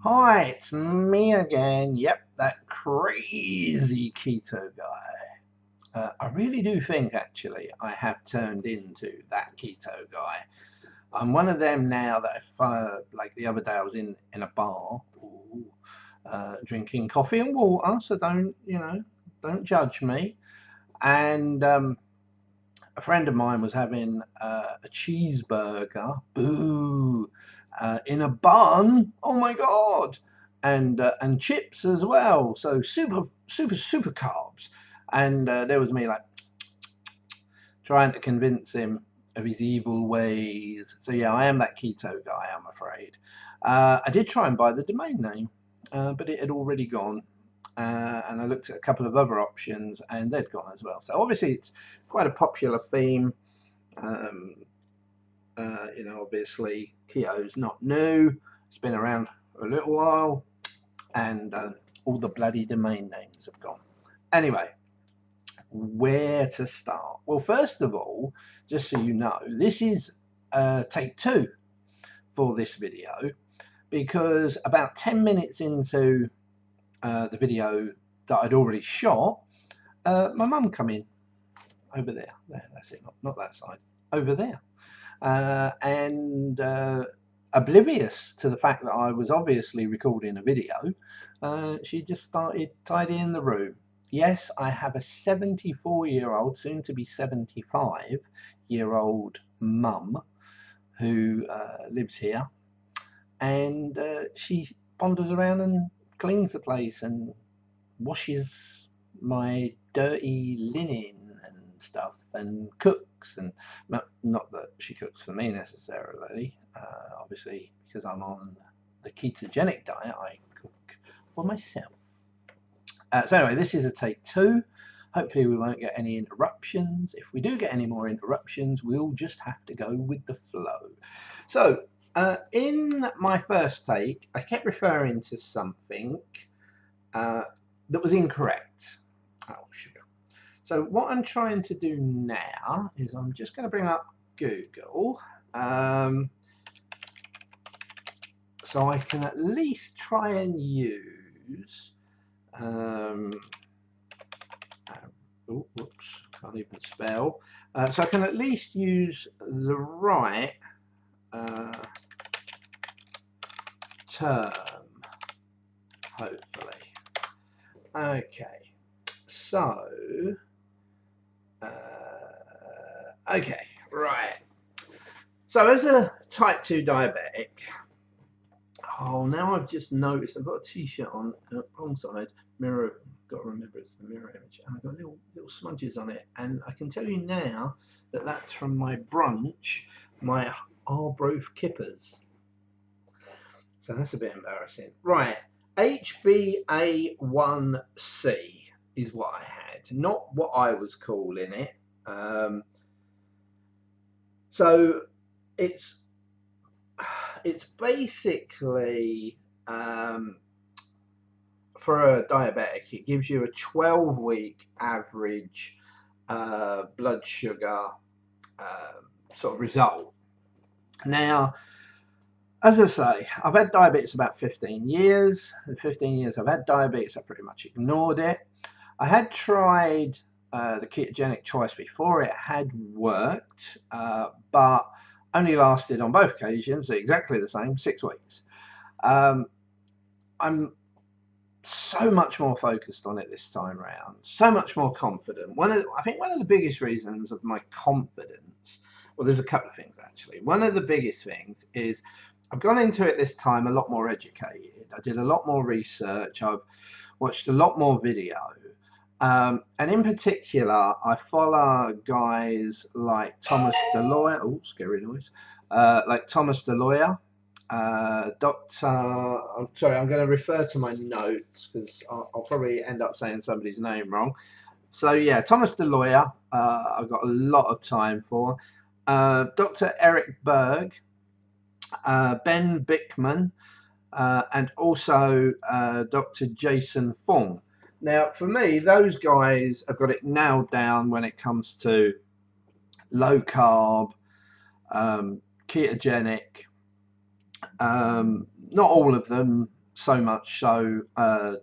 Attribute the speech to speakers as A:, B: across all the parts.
A: Hi, it's me again. Yep, that crazy keto guy. I really do think, actually, I have turned into that keto guy. I'm one of them now that if, like the other day, I was in a bar, drinking coffee and water, so don't judge me. And a friend of mine was having a cheeseburger, boo, in a bun. Oh my god! And chips as well. So super carbs. And there was me like trying to convince him of his evil ways. So yeah, I am that keto guy, I'm afraid. I did try and buy the domain name, but it had already gone. And I looked at a couple of other options and they'd gone as well. So obviously it's quite a popular theme. Um, obviously keto's not new. It's been around for a little while, and all the bloody domain names have gone. Anyway, where to start? Well, first of all, just so you know, this is take two for this video, because about 10 minutes into the video that I'd already shot, my mum come in over there. That's it, not that side, over there. And oblivious to the fact that I was obviously recording a video, she just started tidying the room. Yes, I have a 74-year-old, soon to be 75-year-old mum who lives here, and she wanders around and cleans the place and washes my dirty linen and stuff and cooks, and not that she cooks for me necessarily, obviously because I'm on the ketogenic diet, I cook for myself. So anyway, this is a take two. Hopefully we won't get any interruptions. If we do get any more interruptions, we'll just have to go with the flow. So in my first take, I kept referring to something that was incorrect. Oh, sugar. So what I'm trying to do now is I'm just going to bring up Google, so I can at least try and use oh, whoops, can't even spell. So I can at least use the right term, hopefully. Okay, so okay, right. So as a type 2 diabetic, oh, now I've just noticed I've got a t-shirt on, wrong side, mirror, got to remember it's the mirror image, and I've got little smudges on it, and I can tell you now that that's from my brunch, my Arbroath kippers. So that's a bit embarrassing. Right, HbA1c is what I had, not what I was calling it. So it's basically, for a diabetic, it gives you a 12-week average blood sugar sort of result. Now, as I say, I've had diabetes about 15 years. In 15 years I've had diabetes, I pretty much ignored it. I had tried the ketogenic twice before. It had worked, but only lasted on both occasions exactly the same, 6 weeks. I'm so much more focused on it this time around, so much more confident. I think one of the biggest reasons of my confidence, well, there's a couple of things actually. One of the biggest things is I've gone into it this time a lot more educated. I did a lot more research. I've watched a lot more video. And in particular, I follow guys like Thomas DeLoyer. Oh, scary noise. Like Thomas DeLoyer. Dr. I'm sorry, I'm going to refer to my notes because I'll probably end up saying somebody's name wrong. So yeah, Thomas DeLoyer, I've got a lot of time for. Dr. Eric Berg, Ben Bickman, and also Dr. Jason Fung. Now, for me, those guys have got it nailed down when it comes to low carb, ketogenic. Not all of them, so much so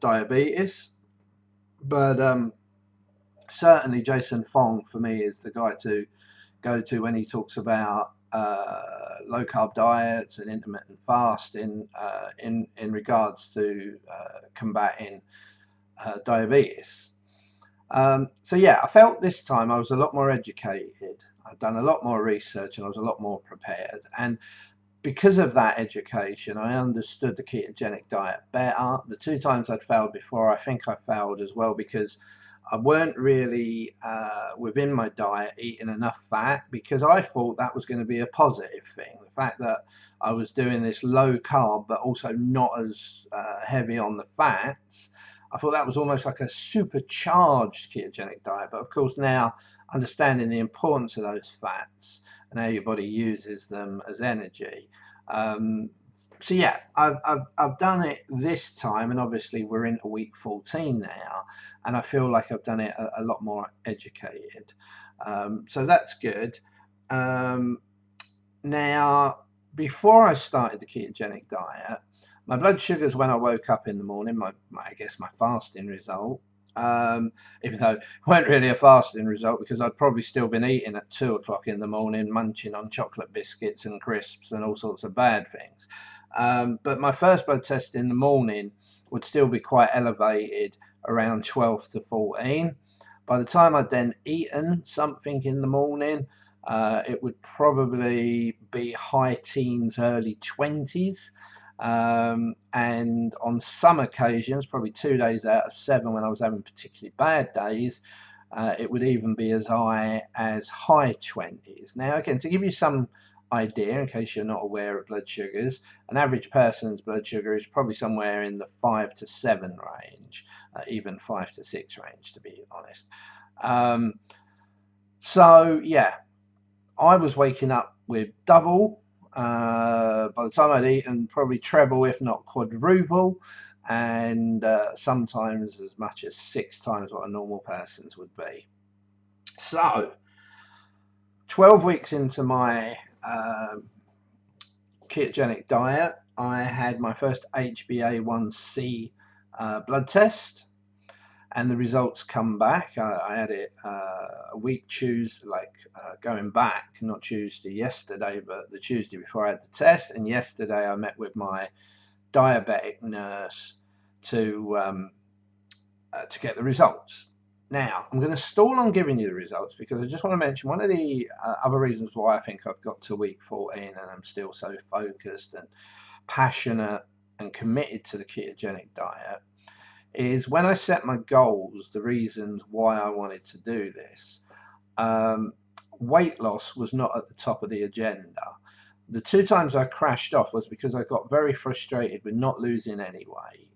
A: diabetes. But certainly Jason Fong for me is the guy to go to when he talks about low carb diets and intermittent fasting in regards to combating diabetes. So yeah, I felt this time I was a lot more educated. I'd done a lot more research and I was a lot more prepared. And because of that education, I understood the ketogenic diet better. The two times I'd failed before, I think I failed as well because I weren't really within my diet eating enough fat, because I thought that was going to be a positive thing. The fact that I was doing this low carb but also not as heavy on the fats, I thought that was almost like a supercharged ketogenic diet. But of course now, understanding the importance of those fats and how your body uses them as energy. So yeah, I've done it this time, and obviously we're into week 14 now, and I feel like I've done it a lot more educated. So that's good. Now, before I started the ketogenic diet, my blood sugars when I woke up in the morning, I guess my fasting result, even though it weren't really a fasting result because I'd probably still been eating at 2 o'clock in the morning, munching on chocolate biscuits and crisps and all sorts of bad things. But my first blood test in the morning would still be quite elevated, around 12 to 14. By the time I'd then eaten something in the morning, it would probably be high teens, early 20s. And on some occasions, probably 2 days out of 7 when I was having particularly bad days, it would even be as high as high 20s. Now, again, to give you some idea, in case you're not aware of blood sugars, an average person's blood sugar is probably somewhere in the 5 to 7 range, even 5 to 6 range, to be honest. So, yeah, I was waking up with double. By the time I'd eaten, probably treble, if not quadruple, and sometimes as much as 6 times what a normal person's would be. So, 12 weeks into my ketogenic diet, I had my first HbA1c blood test, and the results come back. I had it a week Tuesday, going back, not Tuesday yesterday, but the Tuesday before I had the test. And yesterday I met with my diabetic nurse to get the results. Now, I'm going to stall on giving you the results because I just want to mention one of the other reasons why I think I've got to week 14 and I'm still so focused and passionate and committed to the ketogenic diet is when I set my goals, the reasons why I wanted to do this. Weight loss was not at the top of the agenda. The 2 times I crashed off was because I got very frustrated with not losing any weight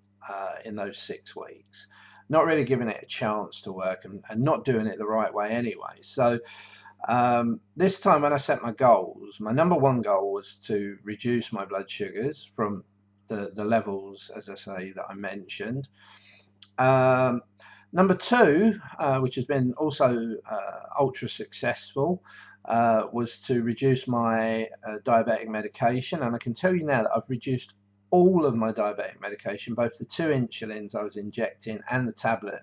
A: in those 6 weeks. Not really giving it a chance to work and not doing it the right way anyway. So this time when I set my goals, my number 1 goal was to reduce my blood sugars from the levels, as I say, that I mentioned. Number 2, which has been also ultra successful, was to reduce my diabetic medication. And I can tell you now that I've reduced all of my diabetic medication, both the 2 insulins I was injecting and the tablet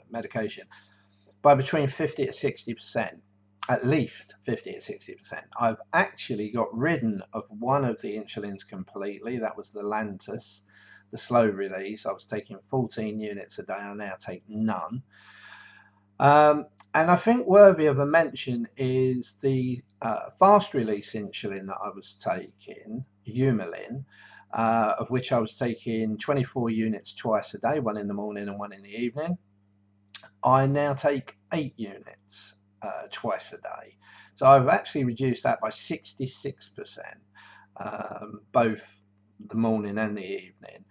A: medication, by between 50 to 60%, at least 50 to 60%. I've actually got rid of one of the insulins completely. That was the Lantus, the slow release. I was taking 14 units a day. I now take none. And I think worthy of a mention is the fast release insulin that I was taking, Humulin, of which I was taking 24 units twice a day, 1 in the morning and 1 in the evening. I now take 8 units twice a day. So I've actually reduced that by 66%, both the morning and the evening.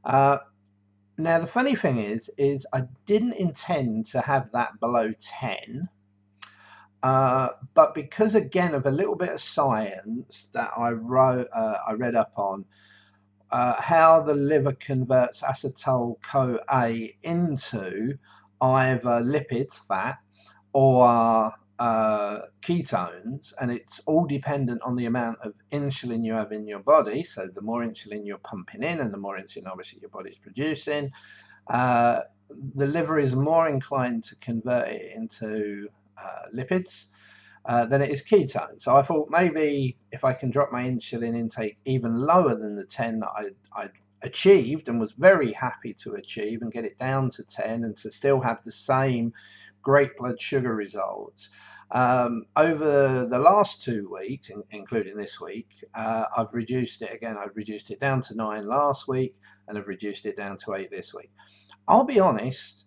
A: Now the funny thing is I didn't intend to have that below 10, but because again of a little bit of science that I read up on, how the liver converts acetyl-CoA into either lipids, fat, or ketones, and it's all dependent on the amount of insulin you have in your body. So the more insulin you're pumping in, and the more insulin obviously your body's producing, uh, the liver is more inclined to convert it into lipids than it is ketone. So I thought maybe if I can drop my insulin intake even lower than the 10 that I'd achieved and was very happy to achieve, and get it down to 10 and to still have the same great blood sugar results. Over the last 2 weeks, including this week, I've reduced it again. I've reduced it down to 9 last week, and I've reduced it down to 8 this week. I'll be honest,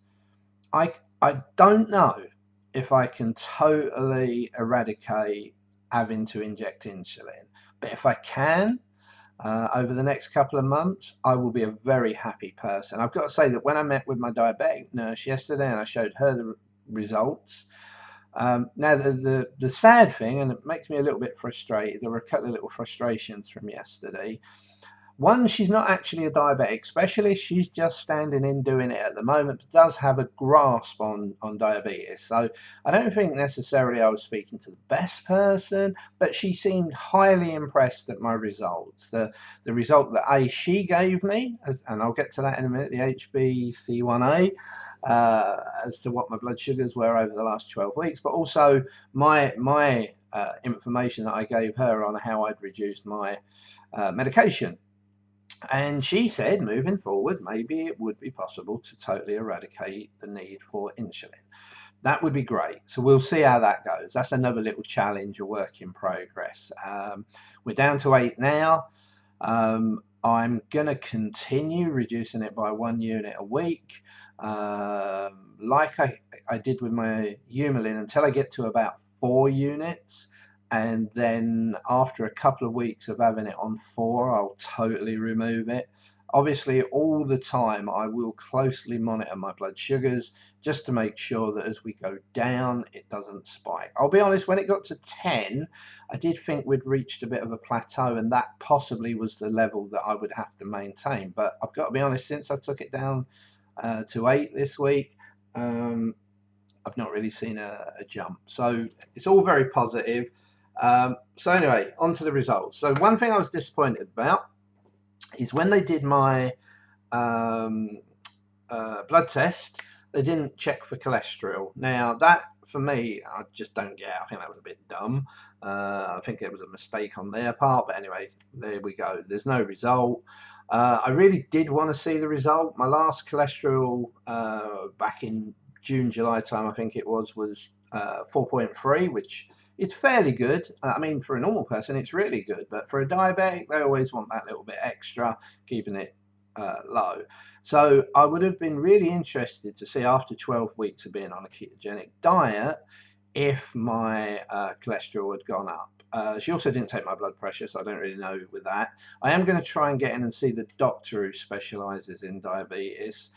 A: I don't know if I can totally eradicate having to inject insulin, but if I can, over the next couple of months, I will be a very happy person. I've got to say that when I met with my diabetic nurse yesterday and I showed her the results, now the sad thing, and it makes me a little bit frustrated, there were a couple of little frustrations from yesterday. One, she's not actually a diabetic specialist. She's just standing in doing it at the moment, but does have a grasp on diabetes. So I don't think necessarily I was speaking to the best person, but she seemed highly impressed at my results. The result that she gave me, and I'll get to that in a minute, the HbC1a, as to what my blood sugars were over the last 12 weeks, but also my information that I gave her on how I'd reduced my medication. And she said, moving forward, maybe it would be possible to totally eradicate the need for insulin. That would be great. So we'll see how that goes. That's another little challenge, a work in progress. We're down to 8 now. I'm going to continue reducing it by 1 unit a week, like I did with my Humulin, until I get to about 4 units. And then after a couple of weeks of having it on 4, I'll totally remove it. Obviously, all the time I will closely monitor my blood sugars just to make sure that as we go down, it doesn't spike. I'll be honest, when it got to 10, I did think we'd reached a bit of a plateau, and that possibly was the level that I would have to maintain. But I've got to be honest, since I took it down to 8 this week, I've not really seen a jump. So it's all very positive. So anyway, on to the results. So one thing I was disappointed about is when they did my blood test, they didn't check for cholesterol. Now that, for me, I just don't get. I think that was a bit dumb. I think it was a mistake on their part, but anyway, there we go. There's no result. I really did want to see the result. My last cholesterol back in June, July time, I think it was 4.3, which it's fairly good. I mean, for a normal person, it's really good. But for a diabetic, they always want that little bit extra, keeping it low. So I would have been really interested to see, after 12 weeks of being on a ketogenic diet, if my cholesterol had gone up. She also didn't take my blood pressure, so I don't really know with that. I am going to try and get in and see the doctor who specialises in diabetes,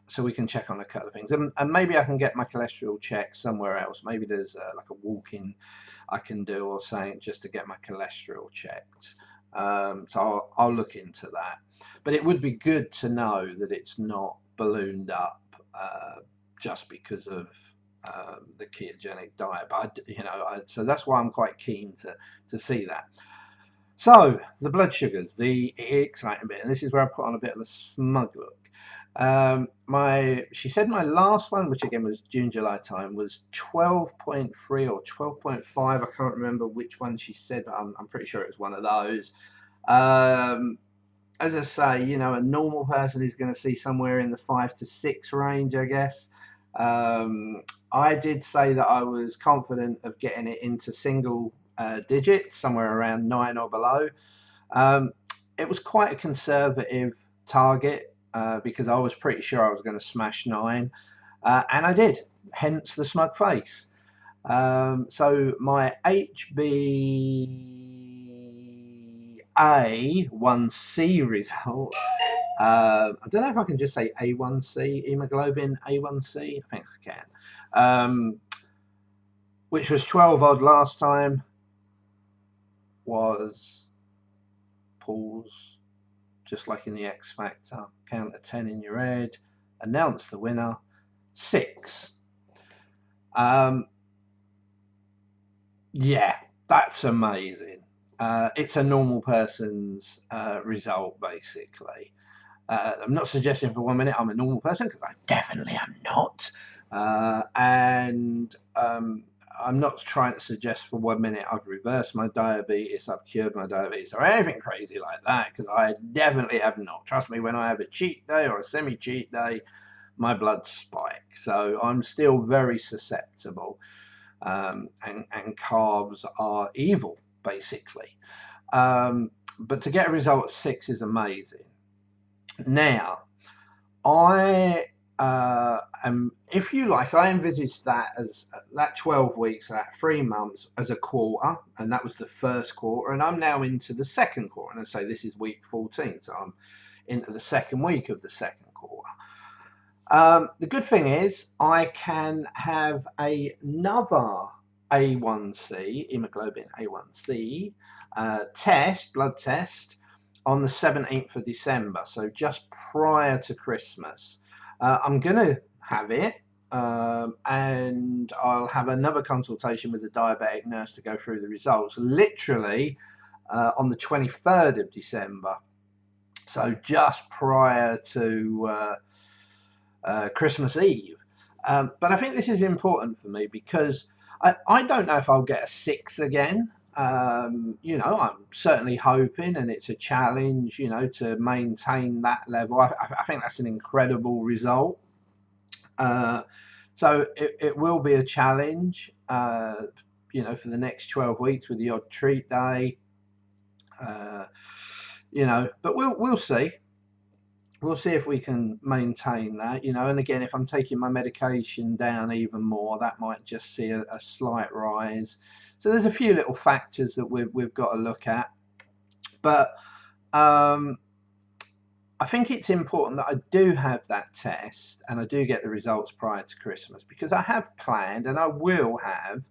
A: so we can check on a couple of things, and maybe I can get my cholesterol checked somewhere else. Maybe there's like a walk-in I can do or something, just to get my cholesterol checked. So I'll look into that. But it would be good to know that it's not ballooned up just because of the ketogenic diet. But so that's why I'm quite keen to see that. So the blood sugars, the exciting bit, and this is where I put on a bit of a smug look. She said my last one, which again was June, July time, was 12.3 or 12.5. I can't remember which one she said, but I'm pretty sure it was one of those. As I say, a normal person is going to see somewhere in the 5 to 6 range, I guess. I did say that I was confident of getting it into single digits, somewhere around 9 or below. It was quite a conservative target because I was pretty sure I was going to smash 9, and I did, hence the smug face. So my HbA1c result, I don't know if I can just say A1c, hemoglobin A1c, I think I can, which was 12 odd last time, was, pause, just like in the X Factor, count to 10 in your head, announce the winner, 6. Yeah, that's amazing. It's a normal person's result, basically. I'm not suggesting for 1 minute I'm a normal person, because I definitely am not. And I'm not trying to suggest for 1 minute I've reversed my diabetes, I've cured my diabetes, or anything crazy like that, because I definitely have not. Trust me, when I have a cheat day or a semi-cheat day, my blood spikes. So I'm still very susceptible, and carbs are evil, basically. But to get a result of 6 is amazing. Now, I am, if you like, I envisaged that as that 12 weeks, that 3 months, as a quarter, and that was the first quarter, and I'm now into the second quarter, and I say this is week 14, so I'm into the second week of the second quarter. The good thing is I can have another A1C, hemoglobin A1C, blood test, on the 17th of December, so just prior to Christmas. I'm going to have it, and I'll have another consultation with the diabetic nurse to go through the results, literally on the 23rd of December, so just prior to Christmas Eve. But I think this is important for me because I don't know if I'll get a 6 again. You know, I'm certainly hoping, and it's a challenge, you know, to maintain that level. I think that's an incredible result. So it will be a challenge, you know, for the next 12 weeks with the odd treat day. You know, but we'll see. We'll see if we can maintain that, you know, and again, if I'm taking my medication down even more, that might just see a slight rise. So there's a few little factors that we've got to look at. But I think it's important that I do have that test and I do get the results prior to Christmas, because I have planned, and I will have,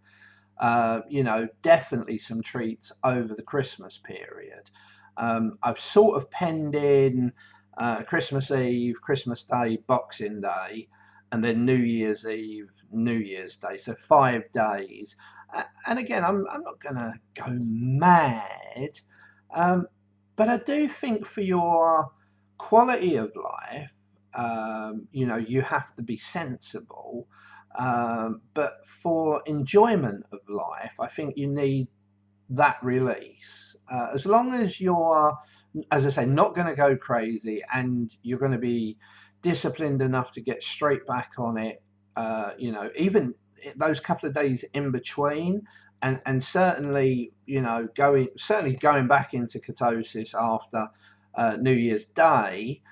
A: you know, definitely some treats over the Christmas period. I've sort of penned in Christmas Eve, Christmas Day, Boxing Day, and then New Year's Eve, New Year's Day. So 5 days. And again, I'm not going to go mad, but I do think for your quality of life, you know, you have to be sensible. But for enjoyment of life, I think you need that release. As long as you're, as I say, not going to go crazy, and you're going to be disciplined enough to get straight back on it, you know, even those couple of days in between, and certainly, you know, going back into ketosis after New Year's Day,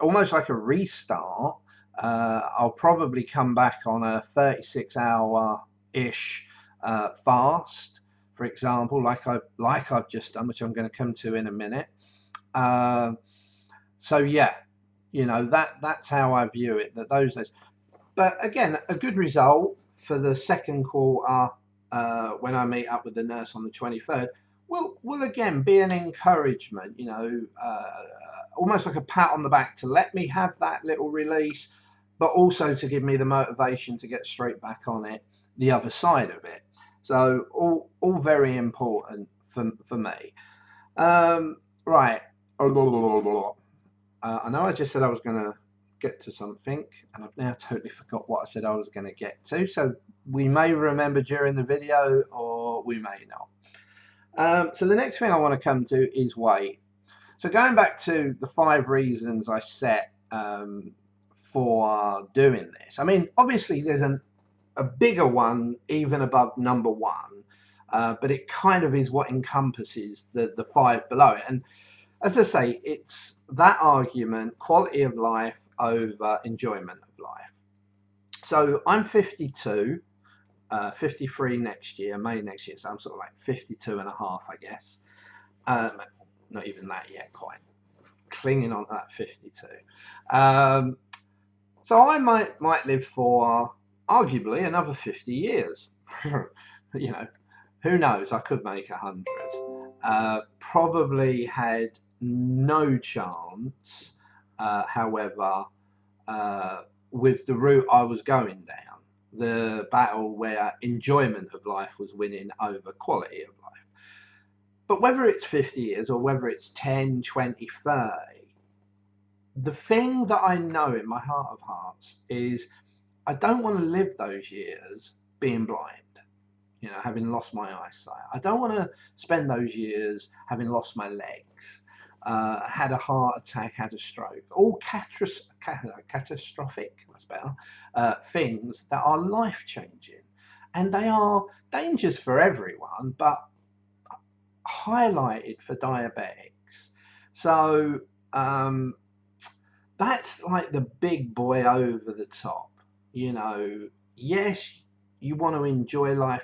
A: almost like a restart. I'll probably come back on a 36-hour-ish fast, for example, like I've just done, which I'm going to come to in a minute. So yeah, you know, that's how I view it. That those days, but again, a good result for the second quarter, when I meet up with the nurse on the 23rd, will again be an encouragement. You know, almost like a pat on the back to let me have that little release, but also to give me the motivation to get straight back on it the other side of it. So all very important for me. Right. I know I just said I was going to get to something, and I've now totally forgot what I said I was going to get to. So we may remember during the video, or we may not. So the next thing I want to come to is weight. So going back to the 5 reasons I set for doing this. I mean, obviously there's a bigger one even above number 1, but it kind of is what encompasses the 5 below it. And as I say, it's that argument, quality of life over enjoyment of life. So I'm 52, 53 next year, May next year, so I'm sort of like 52 and a half, I guess. Not even that yet, quite clinging on to that 52. So I might live for arguably another 50 years. You know, who knows? I could make 100. Probably had no chance, however, with the route I was going down. the battle where enjoyment of life was winning over quality of life. But whether it's 50 years or whether it's 10, 20, 30, the thing that I know in my heart of hearts is I don't want to live those years being blind, having lost my eyesight. I don't want to spend those years having lost my legs, had a heart attack, had a stroke, all catastrophic, that's better, things that are life-changing. And they are dangers for everyone, but highlighted for diabetics. So that's like the big boy over the top. Yes, you want to enjoy life,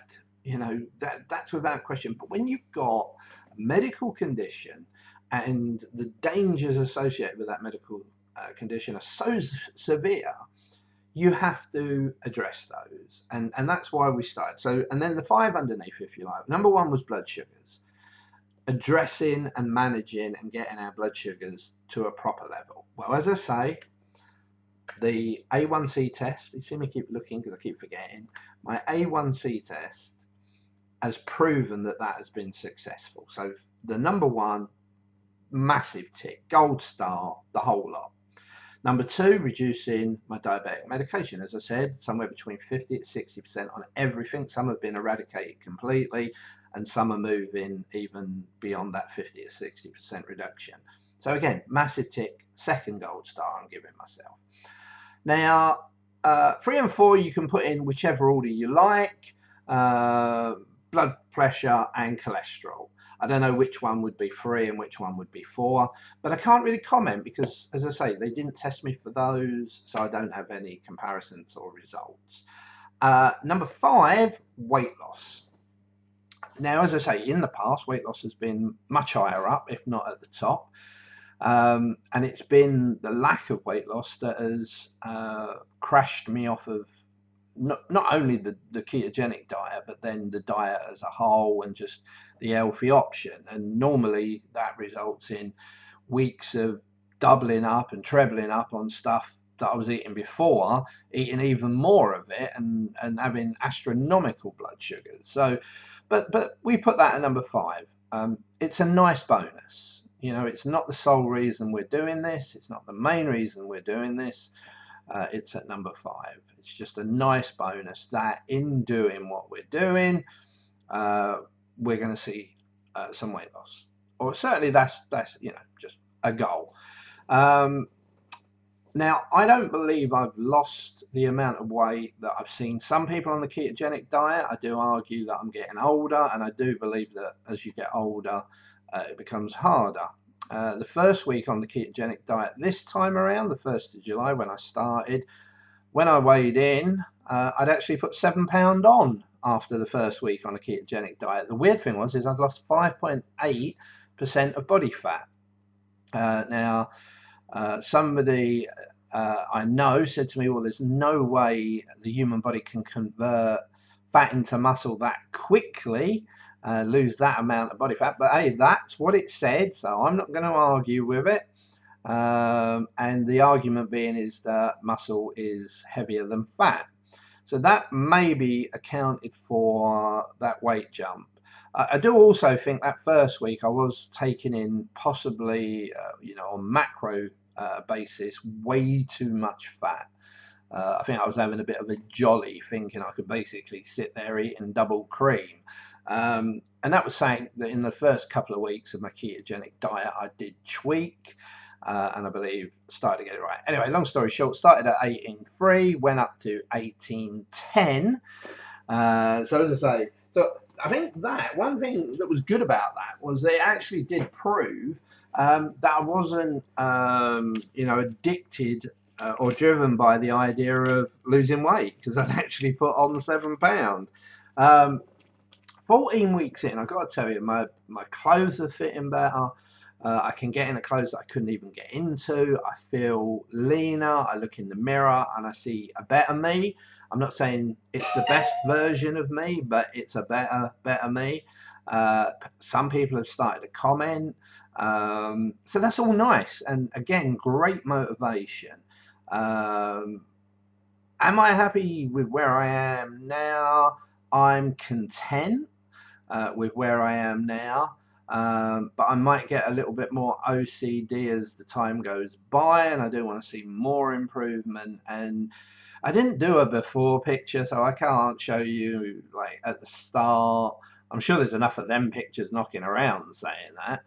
A: that's without question. But when you've got a medical condition and the dangers associated with that medical condition are so severe, you have to address those. And that's why we started. So, and then the 5 underneath, if you like. Number 1 was blood sugars. Addressing and managing and getting our blood sugars to a proper level. Well, as I say, the A1C test, you see me keep looking because I keep forgetting, my A1C test has proven that has been successful. So the number 1, massive tick, gold star, the whole lot. Number 2, reducing my diabetic medication. As I said, somewhere between 50 to 60% on everything. Some have been eradicated completely, and some are moving even beyond that 50 to 60% reduction. So again, massive tick, 2nd gold star I'm giving myself. Now, 3 and 4 you can put in whichever order you like, blood pressure and cholesterol. I don't know which one would be 3 and which one would be 4, but I can't really comment because, as I say, they didn't test me for those, so I don't have any comparisons or results. Number 5, weight loss. Now, as I say, in the past, weight loss has been much higher up, if not at the top. And it's been the lack of weight loss that has crashed me off of not only the ketogenic diet, but then the diet as a whole and just the healthy option. And normally that results in weeks of doubling up and trebling up on stuff that I was eating before, eating even more of it and having astronomical blood sugars. So, but we put that at number 5. It's a nice bonus. It's not the sole reason we're doing this. It's not the main reason we're doing this. It's at number 5. It's just a nice bonus that in doing what we're doing, we're going to see some weight loss, or certainly that's just a goal. Now, I don't believe I've lost the amount of weight that I've seen some people on the ketogenic diet. I do argue that I'm getting older, and I do believe that as you get older, it becomes harder. The first week on the ketogenic diet this time around, the 1st of July when I started, when I weighed in, I'd actually put 7 pounds on after the first week on a ketogenic diet. The weird thing was I'd lost 5.8% of body fat. Now, somebody I know said to me, well, there's no way the human body can convert fat into muscle that quickly, lose that amount of body fat. But hey, that's what it said, so I'm not going to argue with it. And the argument being is that muscle is heavier than fat. So that maybe accounted for that weight jump. I do also think that first week I was taking in possibly, on macro basis, way too much fat. I think I was having a bit of a jolly, thinking I could basically sit there eating double cream. And that was saying that in the first couple of weeks of my ketogenic diet, I did tweak. And I believe started to get it right. Anyway, long story short, started at 18.3, went up to 18.10. So as I say, I think that one thing that was good about that was they actually did prove that I wasn't, addicted or driven by the idea of losing weight, because I'd actually put on 7 pounds. 14 weeks in, I've got to tell you, my clothes are fitting better. I can get into clothes that I couldn't even get into. I feel leaner. I look in the mirror and I see a better me. I'm not saying it's the best version of me, but it's a better me. Some people have started to comment. So that's all nice. And again, great motivation. am I happy with where I am now? I'm content with where I am now. But I might get a little bit more OCD as the time goes by, and I do want to see more improvement. And I didn't do a before picture, so I can't show you like at the start. I'm sure there's enough of them pictures knocking around saying that.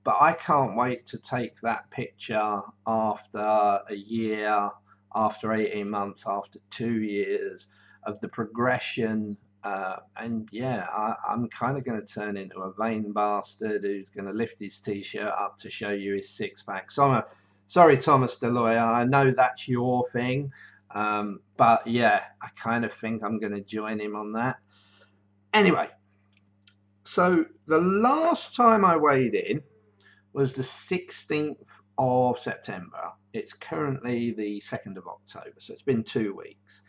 A: But I can't wait to take that picture after a year, after 18 months, after 2 years of the progression. And yeah, I'm kind of going to turn into a vain bastard who's going to lift his t-shirt up to show you his six-pack. So sorry, Thomas DeLoyer, I know that's your thing. But yeah, I kind of think I'm going to join him on that. Anyway, so the last time I weighed in was the 16th of September. It's currently the 2nd of October, so it's been 2 weeks,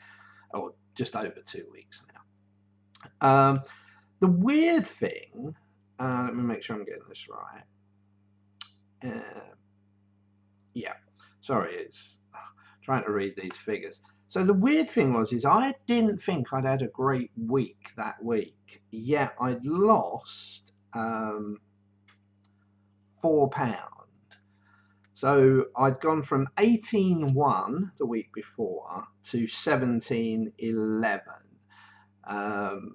A: or just over 2 weeks now. The weird thing, let me make sure I'm getting this right. Yeah, sorry, it's trying to read these figures. So the weird thing is I didn't think I'd had a great week that week, yet I'd lost 4 pounds. So I'd gone from 18.1 the week before to 17.11.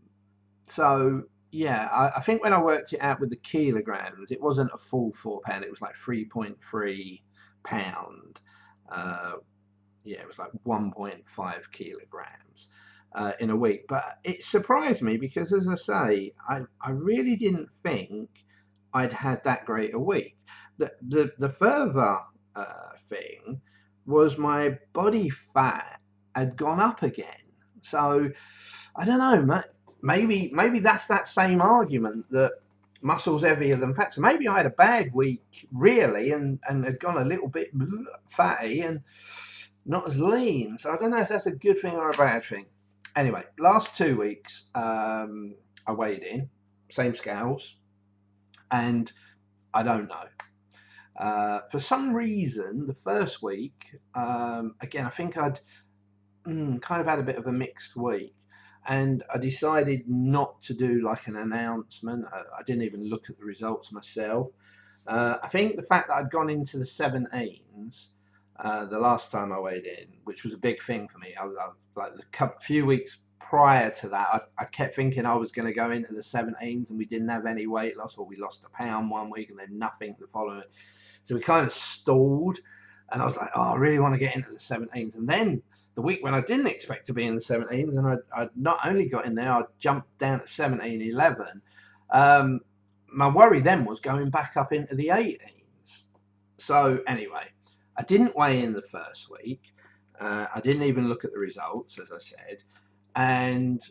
A: So yeah, I think when I worked it out with the kilograms, it wasn't a full 4 pound, it was like 3.3 pound. Yeah, it was like 1.5 kilograms in a week. But it surprised me because, as I say, I really didn't think I'd had that great a week. The further thing was my body fat had gone up again. So I don't know, maybe that's that same argument that muscle's heavier than fat. So maybe I had a bad week really and had gone a little bit fatty and not as lean. So I don't know if that's a good thing or a bad thing. Anyway, last 2 weeks I weighed in, same scales, and I don't know. For some reason, the first week, again, I think I'd kind of had a bit of a mixed week, and I decided not to do like an announcement. I didn't even look at the results myself. I think the fact that I'd gone into the 17s the last time I weighed in, which was a big thing for me. I like the few weeks prior to that, I kept thinking I was going to go into the 17s, and we didn't have any weight loss, or we lost a pound one week and then nothing the following. So we kind of stalled, and I was like, oh, I really want to get into the 17s. And then the week when I didn't expect to be in the 17s, and I not only got in there, I jumped down to 17.11. My worry then was going back up into the 18s. So anyway, I didn't weigh in the first week. I didn't even look at the results, as I said. And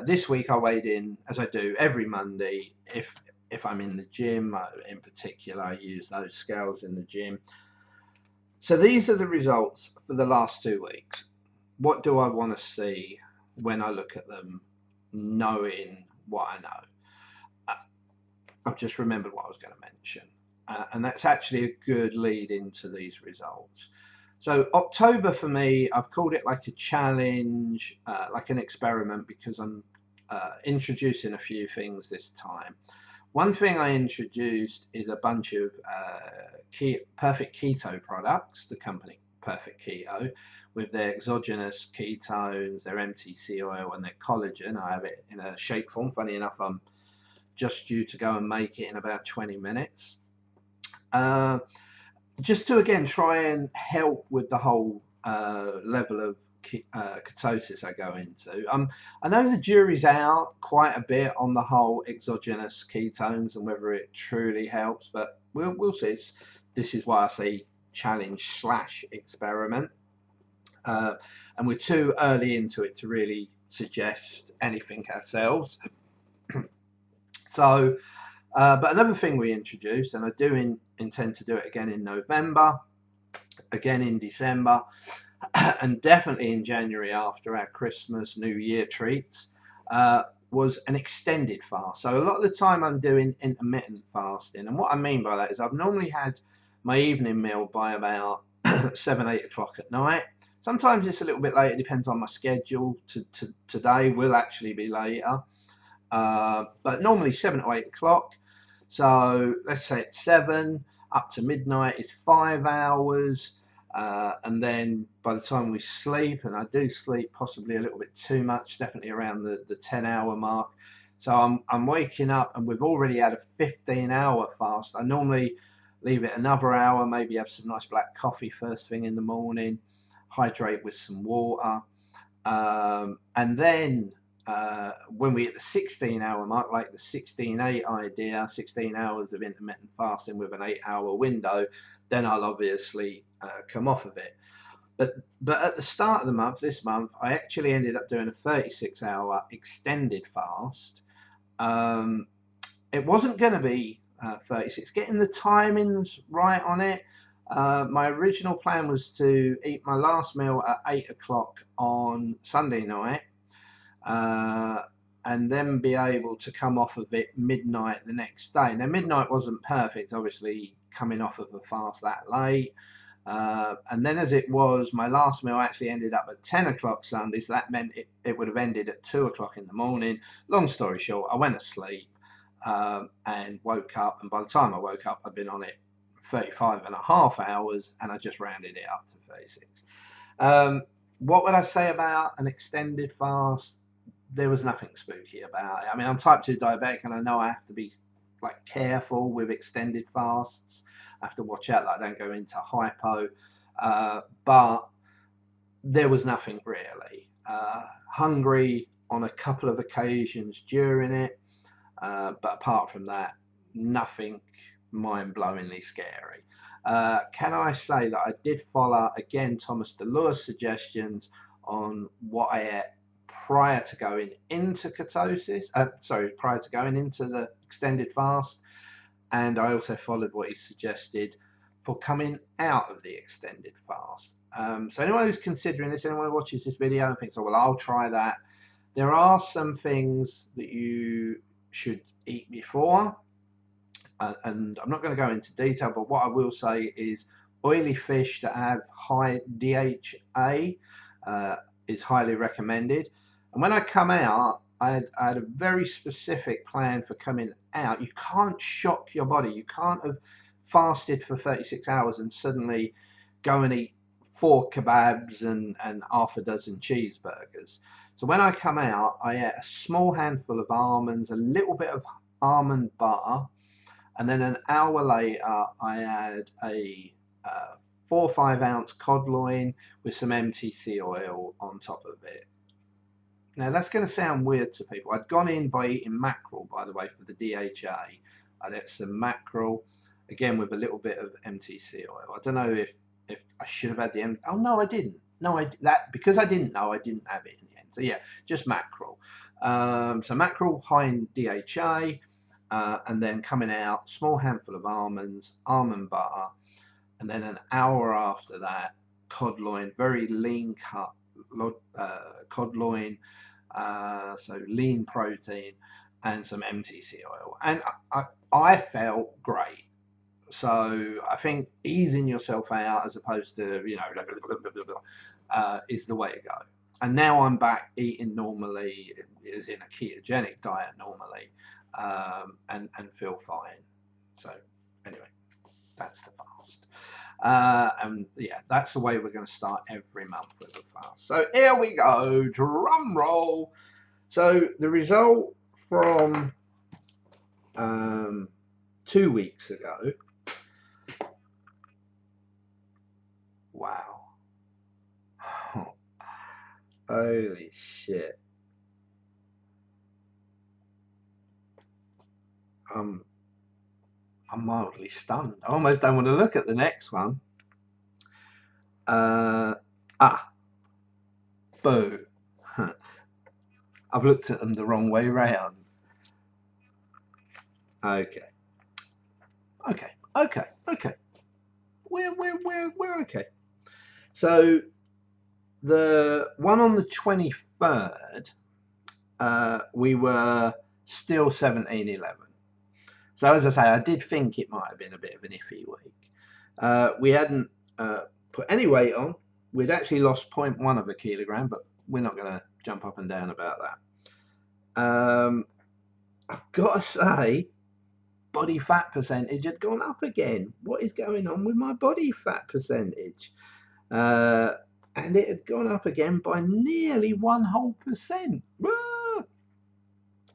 A: this week I weighed in, as I do every Monday. If I'm in the gym, in particular, I use those scales in the gym. So these are the results for the last 2 weeks. What do I want to see when I look at them, knowing what I know? I've just remembered what I was going to mention. And that's actually a good lead into these results. So October for me, I've called it like a challenge, like an experiment, because I'm introducing a few things this time. One thing I introduced is a bunch of Perfect Keto products, the company Perfect Keto, with their exogenous ketones, their MTC oil, and their collagen. I have it in a shake form. Funny enough, I'm just due to go and make it in about 20 minutes. Just to again try and help with the whole level of ketosis I go into. I know the jury's out quite a bit on the whole exogenous ketones and whether it truly helps, but we'll see. This is why I say challenge / experiment, and we're too early into it to really suggest anything ourselves. So but another thing we introduced, and I do intend to do it again in November, again in December, and definitely in January after our Christmas, New Year treats, was an extended fast. So a lot of the time I'm doing intermittent fasting, and what I mean by that is I've normally had my evening meal by about 7, 8 o'clock at night. Sometimes it's a little bit later, depends on my schedule. Today will actually be later, but normally 7 to 8 o'clock. So let's say it's 7 up to midnight is 5 hours. And then by the time we sleep, and I do sleep possibly a little bit too much, definitely around the 10-hour mark. So I'm waking up and we've already had a 15-hour fast. I normally leave it another hour, maybe have some nice black coffee first thing in the morning, hydrate with some water. And then when we hit the 16-hour mark, like the 16-8 idea, 16 hours of intermittent fasting with an 8-hour window, then I'll obviously come off of it. But at the start of the month, this month, I actually ended up doing a 36-hour extended fast. It wasn't going to be 36. Getting the timings right on it. My original plan was to eat my last meal at 8 o'clock on Sunday night, and then be able to come off of it midnight the next day. Now, midnight wasn't perfect, obviously, coming off of a fast that late. And then as it was, my last meal actually ended up at 10 o'clock Sunday, so that meant it would have ended at 2 o'clock in the morning. Long story short, I went to sleep and woke up, and by the time I woke up, I'd been on it 35.5 hours, and I just rounded it up to 36. What would I say about an extended fast? There was nothing spooky about it. I mean, I'm type 2 diabetic, and I know I have to be like careful with extended fasts. I have to watch out that I don't go into hypo, but there was nothing really. Hungry on a couple of occasions during it, but apart from that, nothing mind-blowingly scary. Can I say that I did follow, again, Thomas DeLure's suggestions on what I ate prior to going into ketosis, prior to going into the extended fast. And I also followed what he suggested for coming out of the extended fast. So anyone who's considering this, anyone who watches this video and thinks, oh, well, I'll try that. There are some things that you should eat before. And I'm not going to go into detail, but what I will say is oily fish that have high DHA is highly recommended. And when I come out, I had a very specific plan for coming out. You can't shock your body. You can't have fasted for 36 hours and suddenly go and eat 4 kebabs and half a dozen cheeseburgers. So when I come out, I ate a small handful of almonds, a little bit of almond butter, and then an hour later, I had a 4 or 5 ounce cod loin with some MTC oil on top of it. Now, that's going to sound weird to people. I'd gone in by eating mackerel, by the way, for the DHA. I'd had some mackerel, again, with a little bit of MTC oil. I don't know if I should have had the oh, no, I didn't. No, because I didn't know, I didn't have it in the end. So, yeah, just mackerel. So mackerel high in DHA, and then coming out, small handful of almonds, almond butter, and then an hour after that, cod loin, very lean cut cod loin, so lean protein and some MTC oil, and I felt great. So I think easing yourself out as opposed to is the way to go. And now I'm back eating normally, is in a ketogenic diet normally, and feel fine. So anyway, that's the fast. And yeah, that's the way we're going to start every month with the fast. So here we go, drum roll. So the result from 2 weeks ago, wow, holy shit. I'm mildly stunned. I almost don't want to look at the next one. Boo. I've looked at them the wrong way round. Okay. We're okay. So the one on the 23rd, we were still 17:11. So as I say, I did think it might have been a bit of an iffy week. We hadn't put any weight on. we'd actually lost 0.1 of a kilogram, but we're not going to jump up and down about that. I've got to say, body fat percentage had gone up again. What is going on with my body fat percentage? And it had gone up again by nearly 1%. Whoa!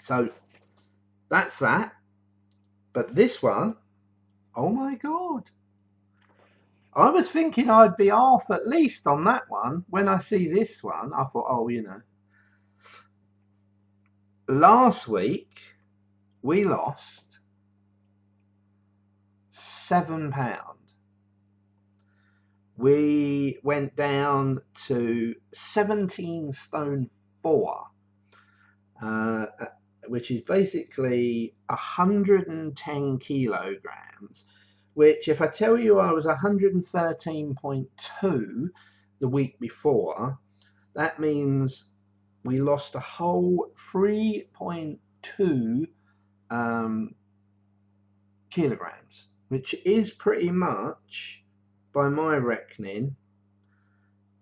A: So that's that. But this one, oh my God. I was thinking I'd be off at least on that one. When I see this one, I thought, oh, you know. Last week, we lost 7 pounds. We went down to 17 stone 4, which is basically 110 kilograms, which if I tell you I was 113.2 the week before, that means we lost a whole 3.2 kilograms, which is pretty much, by my reckoning,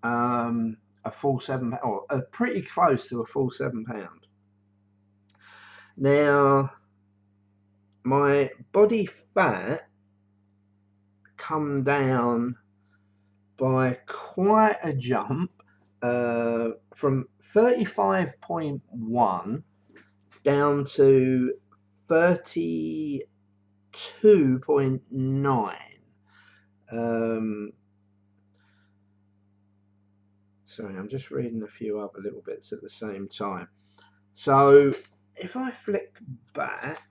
A: a full 7 pound, or pretty close to a full 7 pound. Now, my body fat come down by quite a jump, from 35.1 down to 32.9. Sorry, I'm just reading a few other little bits at the same time. So if I flick back,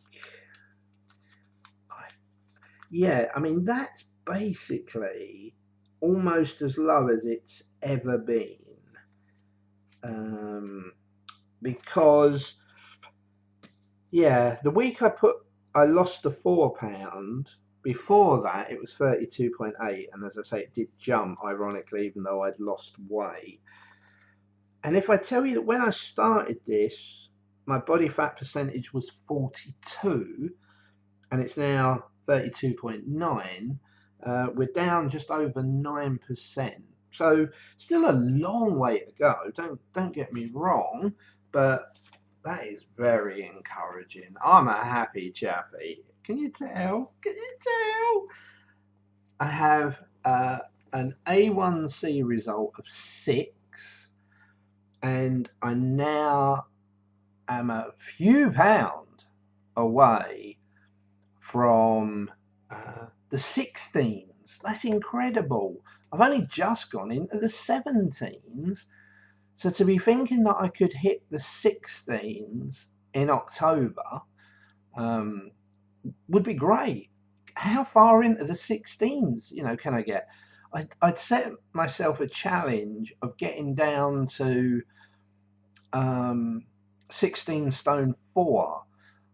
A: yeah, I mean, that's basically almost as low as it's ever been. Because, yeah, the week I lost the 4 pound. Before that, it was 32.8, and as I say, it did jump, ironically, even though I'd lost weight. And if I tell you that when I started this, my body fat percentage was 42, and it's now 32.9, we're down just over 9%. So still a long way to go. Don't get me wrong, but that is very encouraging. I'm a happy chappy. Can you tell? Can you tell? I have an A1C result of 6, and I now am a few pounds away from the 16s. That's incredible. I've only just gone into the 17s. So to be thinking that I could hit the 16s in October would be great. How far into the 16s, can I get? I'd set myself a challenge of getting down to 16 stone 4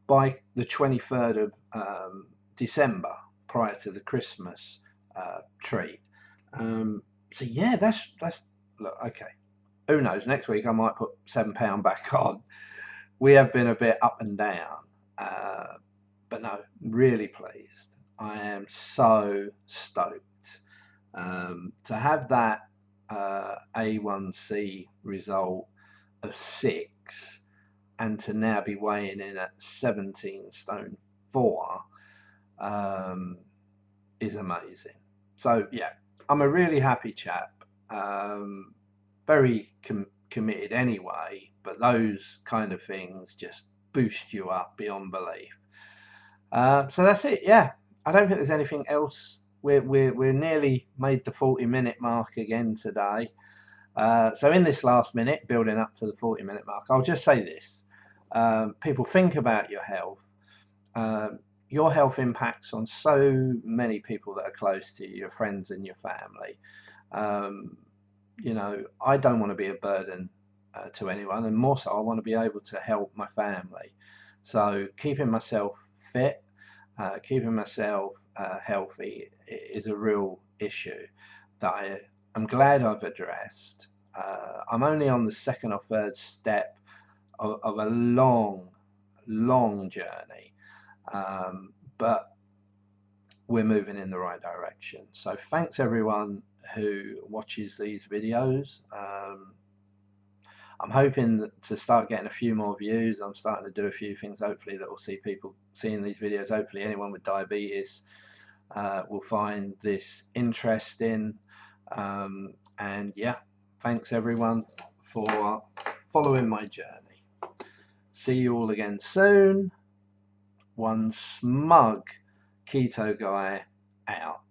A: by the 23rd of December, prior to the Christmas treat. So yeah, that's look, okay. Who knows? Next week I might put 7 pound back on. We have been a bit up and down, but no, really pleased. I am so stoked to have that A1C result of 6, and to now be weighing in at 17 stone 4 is amazing. So yeah, I'm a really happy chap. Very committed anyway, but those kind of things just boost you up beyond belief. So that's it. Yeah, I don't think there's anything else. We're nearly made the 40-minute mark again today. So in this last minute, building up to the 40-minute mark, I'll just say this. People, think about your health. Your health impacts on so many people that are close to you, your friends and your family. I don't want to be a burden to anyone, and more so I want to be able to help my family. So keeping myself fit, keeping myself healthy is a real issue that I'm glad I've addressed. I'm only on the 2nd or 3rd step of a long journey, but we're moving in the right direction. So thanks everyone who watches these videos. I'm hoping to start getting a few more views. I'm starting to do a few things, hopefully, that will see people seeing these videos. Hopefully anyone with diabetes will find this interesting. And yeah, thanks everyone for following my journey. See you all again soon. One smug keto guy out.